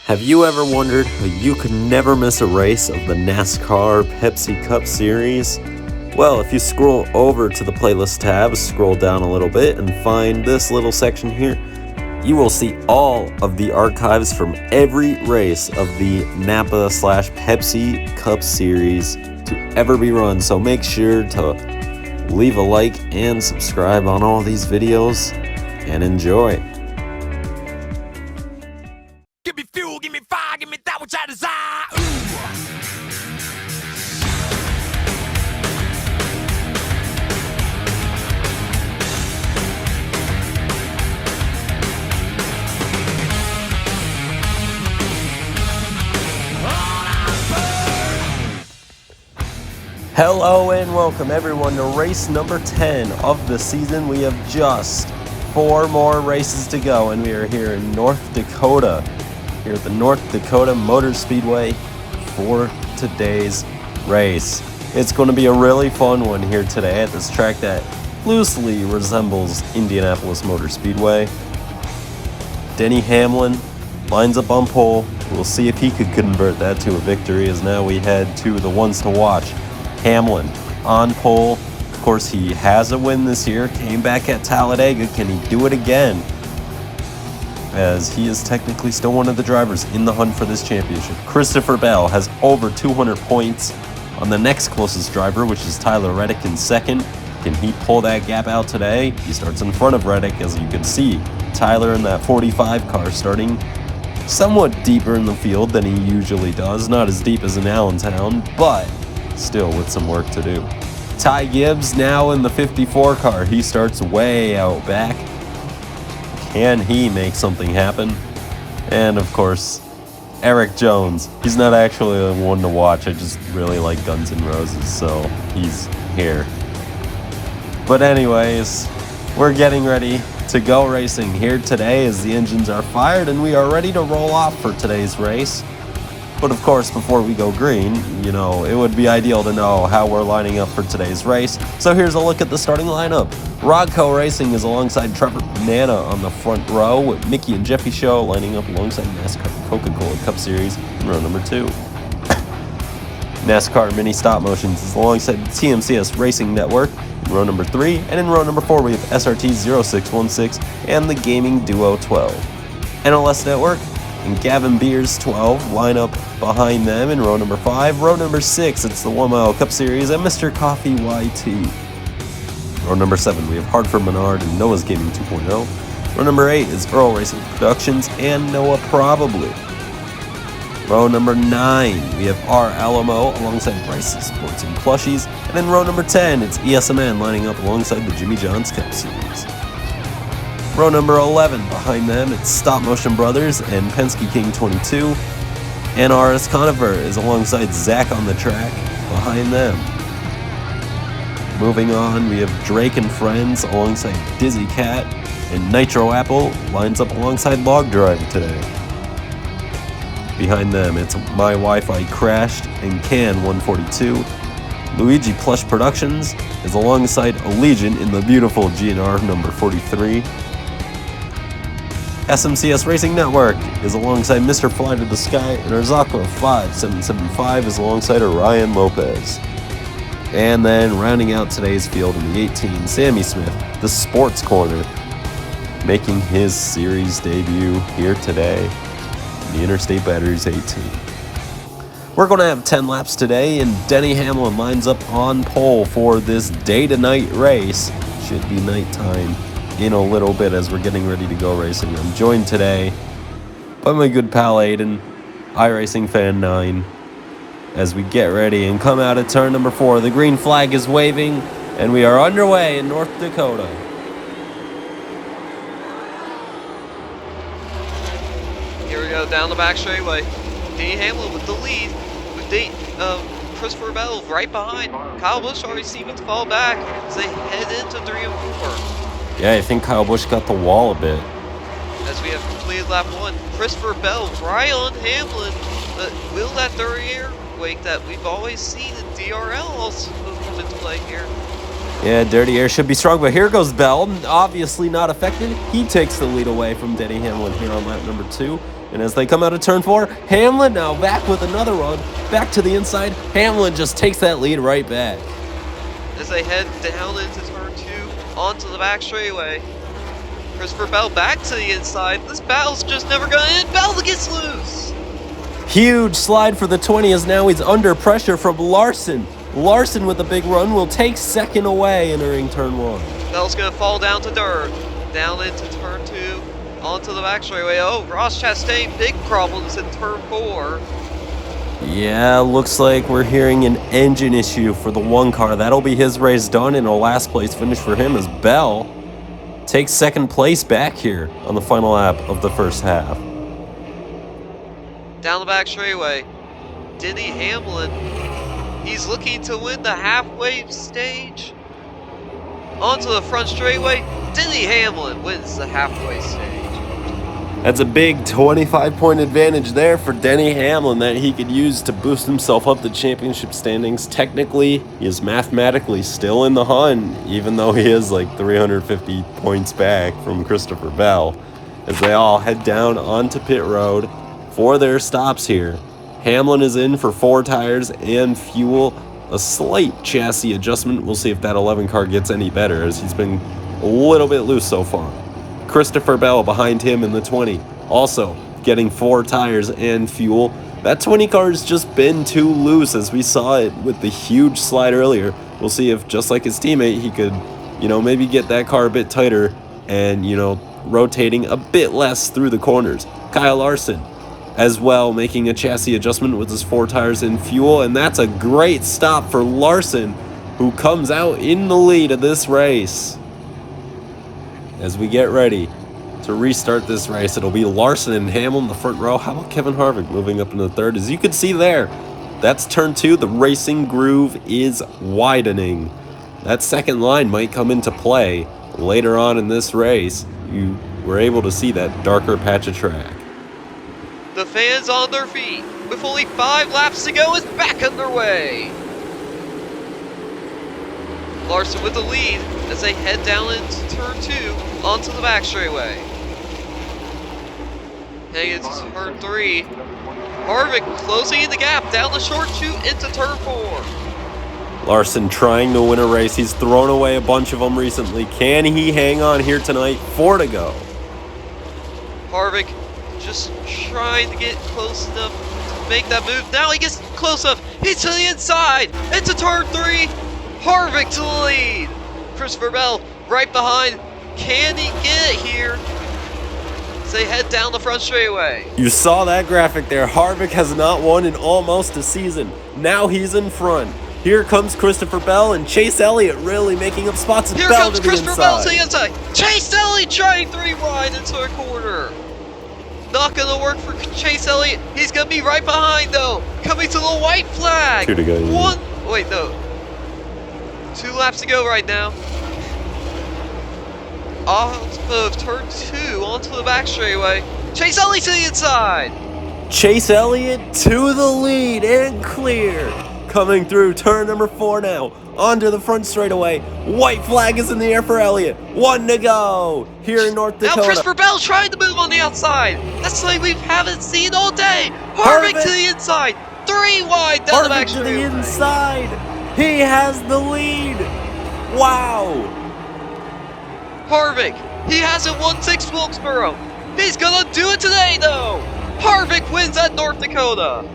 Have you ever wondered how you could never miss a race of the NASCAR Pepsi Cup Series? Well, if you scroll over to the playlist tab, scroll down a little bit and find this little section here, you will see all of the archives from every race of the Napa/Pepsi Cup Series to ever be run. So make sure to leave a like and subscribe on all these videos and enjoy. Give me fuel, give me fire, give me that which I desire. Hello and welcome everyone to race number 10 of the season. We have just 4 more races to go and we are here in North Dakota, here at the North Dakota Motor Speedway for today's race. It's going to be a really fun one here today at this track that loosely resembles Indianapolis Motor Speedway. Denny Hamlin lines up on pole. We'll see if he could convert that to a victory, as now we head to the ones to watch. Hamlin on pole. Of course, he has a win this year. Came back at Talladega. Can he do it again? As he is technically still one of the drivers in the hunt for this championship. Christopher Bell has over 200 points on the next closest driver, which is Tyler Reddick in second. Can he pull that gap out today? He starts in front of Reddick, as you can see. Tyler in that 45 car starting somewhat deeper in the field than he usually does. Not as deep as in Allentown, but still with some work to do. Ty Gibbs now in the 54 car. He starts way out back. Can he make something happen? And of course, Eric Jones. He's not actually the one to watch. I just really like Guns N' Roses, so he's here. But anyways, we're getting ready to go racing here today as the engines are fired and we are ready to roll off for today's race. But of course, before we go green, it would be ideal to know how we're lining up for today's race. So here's a look at the starting lineup. Rodco Racing is alongside Trevor Nana on the front row, with Mickey and Jeffy Show lining up alongside NASCAR Coca-Cola Cup Series in row number 2. NASCAR Mini Stop Motions is alongside the TMCS Racing Network in row number 3, and in row number 4 we have SRT 0616 and the Gaming Duo 12. NLS Network and Gavin Beers 12 line up behind them in row number 5. Row number 6, it's the 1 Mile Cup Series and Mr. Coffee YT. Row number 7, we have Hartford Menard and Noah's Gaming 2.0. Row number 8 is Earl Racing Productions and Noah Probably. Row number 9, we have R. Alamo alongside Bryce's Sports and Plushies. And in row number 10, it's ESMN lining up alongside the Jimmy John's Cup Series. Row number 11, behind them, it's Stop Motion Brothers and Penske King 22. And RS Conover is alongside Zach on the track behind them. Moving on, we have Drake and Friends alongside Dizzy Cat, and Nitro Apple lines up alongside Log Drive today. Behind them, it's My Wi-Fi Crashed and Can 142. Luigi Plush Productions is alongside Allegiant in the beautiful GNR number 43. SMCS Racing Network is alongside Mr. Fly to the Sky, and Arzako 5775 is alongside Orion Lopez. And then rounding out today's field in the 18, Sammy Smith, the Sports Corner, making his series debut here today in the Interstate Batteries 18. We're going to have 10 laps today, and Denny Hamlin lines up on pole for this day-to-night race. Should be nighttime in a little bit as we're getting ready to go racing. I'm joined today by my good pal Aiden, iRacing Fan 9, as we get ready and come out of turn number 4. The green flag is waving and we are underway in North Dakota. Here we go, down the back straightaway. Denny Hamlin with the lead, with Christopher Bell right behind. Kyle Busch already seeming to fall back as they head into 3 and 4. Yeah, I think Kyle Busch got the wall a bit. As we have completed lap 1, Christopher Bell right on Hamlin. But will that third air wake that we've always seen in DRL also come into play here? Yeah, Dirty Air should be strong, but here goes Bell. Obviously not affected. He takes the lead away from Denny Hamlin here on lap number 2. And as they come out of turn 4, Hamlin now back with another run. Back to the inside. Hamlin just takes that lead right back. As they head down into turn 2, onto the back straightaway. Christopher Bell back to the inside. This battle's just never gonna end. Bell gets loose. Huge slide for the 20 as now he's under pressure from Larson. Larson with a big run will take second away entering turn 1. Bell's gonna fall down to dirt. Down into turn 2, onto the back straightaway. Oh, Ross Chastain, big problems in turn 4. Yeah, looks like we're hearing an engine issue for the 1 car. That'll be his race done, and a last place finish for him as Bell takes second place back here on the final lap of the first half. Down the back straightaway, Denny Hamlin, he's looking to win the halfway stage. Onto the front straightaway, Denny Hamlin wins the halfway stage. That's a big 25-point advantage there for Denny Hamlin that he could use to boost himself up the championship standings. Technically, he is mathematically still in the hunt, even though he is like 350 points back from Christopher Bell. As they all head down onto pit road for their stops here. Hamlin is in for 4 tires and fuel. A slight chassis adjustment. We'll see if that 11 car gets any better, as he's been a little bit loose so far. Christopher Bell behind him in the 20, also getting 4 tires and fuel. That 20 car has just been too loose, as we saw it with the huge slide earlier. We'll see if, just like his teammate, he could, maybe get that car a bit tighter and, rotating a bit less through the corners. Kyle Larson as well, making a chassis adjustment with his 4 tires and fuel, and that's a great stop for Larson, who comes out in the lead of this race. As we get ready to restart this race, it'll be Larson and Hamlin in the front row. How about Kevin Harvick moving up into the third? As you can see there, that's turn 2. The racing groove is widening. That second line might come into play later on in this race. You were able to see that darker patch of track. The fans on their feet, with only 5 laps to go, is back underway. Larson with the lead as they head down into turn 2 onto the back straightaway. Heading into turn 3, Harvick closing the gap down the short chute into turn 4. Larson trying to win a race. He's thrown away a bunch of them recently. Can he hang on here tonight? 4 to go. Harvick just trying to get close enough to make that move. Now he gets close enough. He's to the inside. Into turn 3. Harvick to the lead. Christopher Bell right behind. Can he get it here? As they head down the front straightaway. You saw that graphic there. Harvick has not won in almost a season. Now he's in front. Here comes Christopher Bell and Chase Elliott really making up spots. Here Bell comes to the Christopher inside. Bell to the inside. Chase Elliott trying 3 wide into a corner. Not gonna work for Chase Elliott. He's gonna be right behind though. Coming to the white flag. 2 to go. 2 laps to go right now. Off of turn 2 onto the back straightaway. Chase Elliott to the inside. Chase Elliott to the lead and clear. Coming through turn number 4 now. Onto the front straightaway. White flag is in the air for Elliott. 1 to go here in North Dakota. Now Christopher Bell trying to move on the outside. That's something we haven't seen all day. Harvick to the inside. 3 wide down the back Harvick to the straightaway. inside. He has the lead. Wow. Harvick, he hasn't won 6 Wilkesboro. He's gonna do it today though. Harvick wins at North Dakota.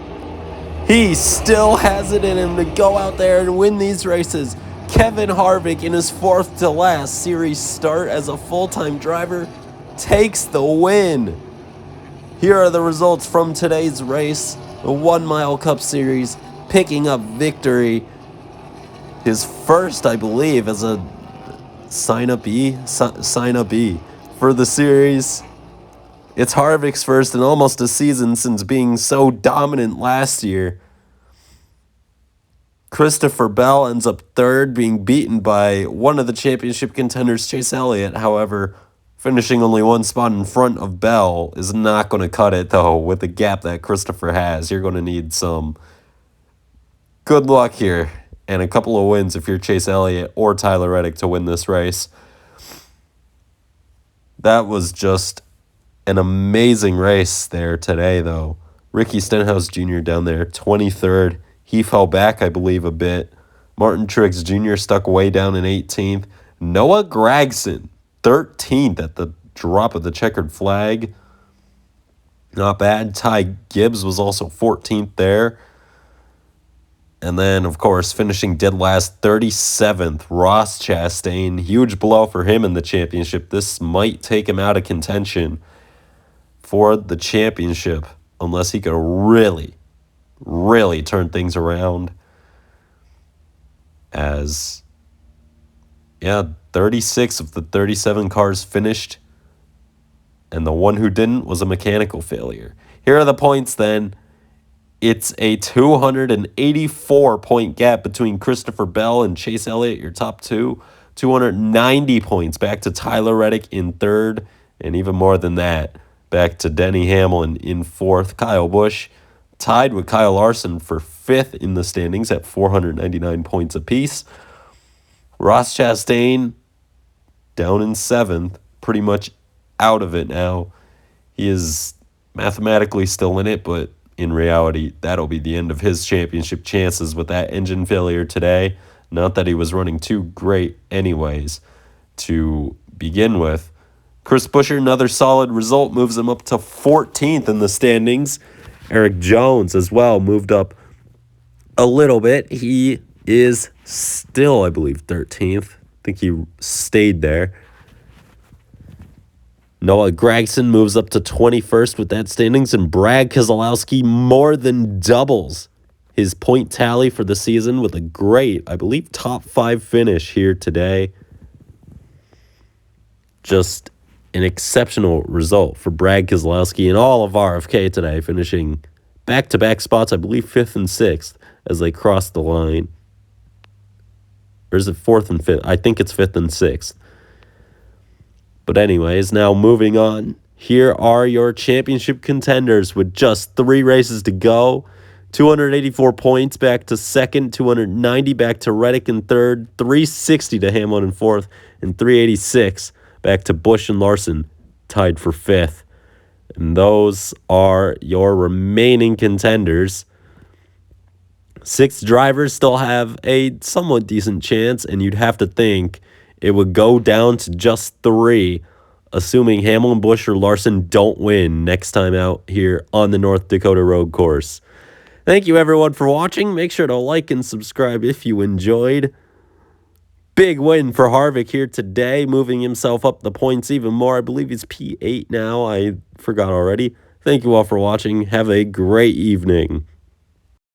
He still has it in him to go out there and win these races. Kevin Harvick, in his 4th to last series start as a full-time driver, takes the win. Here are the results from today's race. The 1 Mile Cup Series, picking up victory. His first, I believe, as a sign-up-E for the series. It's Harvick's first in almost a season since being so dominant last year. Christopher Bell ends up 3rd, being beaten by one of the championship contenders, Chase Elliott. However, finishing only 1 spot in front of Bell is not going to cut it, though, with the gap that Christopher has. You're going to need some good luck here and a couple of wins if you're Chase Elliott or Tyler Reddick to win this race. That was just an amazing race there today, though. Ricky Stenhouse Jr. down there, 23rd. He fell back, I believe, a bit. Martin Truex Jr. stuck way down in 18th. Noah Gragson, 13th at the drop of the checkered flag. Not bad. Ty Gibbs was also 14th there. And then, of course, finishing dead last, 37th, Ross Chastain. Huge blow for him in the championship. This might take him out of contention for the championship unless he could really, really turn things around. As, 36 of the 37 cars finished, and the one who didn't was a mechanical failure. Here are the points then. It's a 284-point gap between Christopher Bell and Chase Elliott, your top two. 290 points back to Tyler Reddick in third, and even more than that, back to Denny Hamlin in fourth. Kyle Busch tied with Kyle Larson for fifth in the standings at 499 points apiece. Ross Chastain down in seventh, pretty much out of it now. He is mathematically still in it, but in reality, that'll be the end of his championship chances with that engine failure today. Not that he was running too great anyways to begin with. Chris Buescher, another solid result, moves him up to 14th in the standings. Eric Jones as well moved up a little bit. He is still, I believe, 13th. I think he stayed there. Noah Gragson moves up to 21st with that standings, and Brad Keselowski more than doubles his point tally for the season with a great, I believe, top 5 finish here today. Just an exceptional result for Brad Keselowski and all of RFK today, finishing back-to-back spots, I believe 5th and 6th as they cross the line. Or is it 4th and 5th? I think it's 5th and 6th. But anyways, now moving on. Here are your championship contenders with just 3 races to go. 284 points back to second, 290 back to Reddick in third, 360 to Hamlin in fourth, and 386 back to Busch and Larson, tied for fifth. And those are your remaining contenders. 6 drivers still have a somewhat decent chance, and you'd have to think it would go down to just 3, assuming Hamlin, Busch, or Larson don't win next time out here on the North Dakota road course. Thank you, everyone, for watching. Make sure to like and subscribe if you enjoyed. Big win for Harvick here today, moving himself up the points even more. I believe he's P8 now. I forgot already. Thank you all for watching. Have a great evening.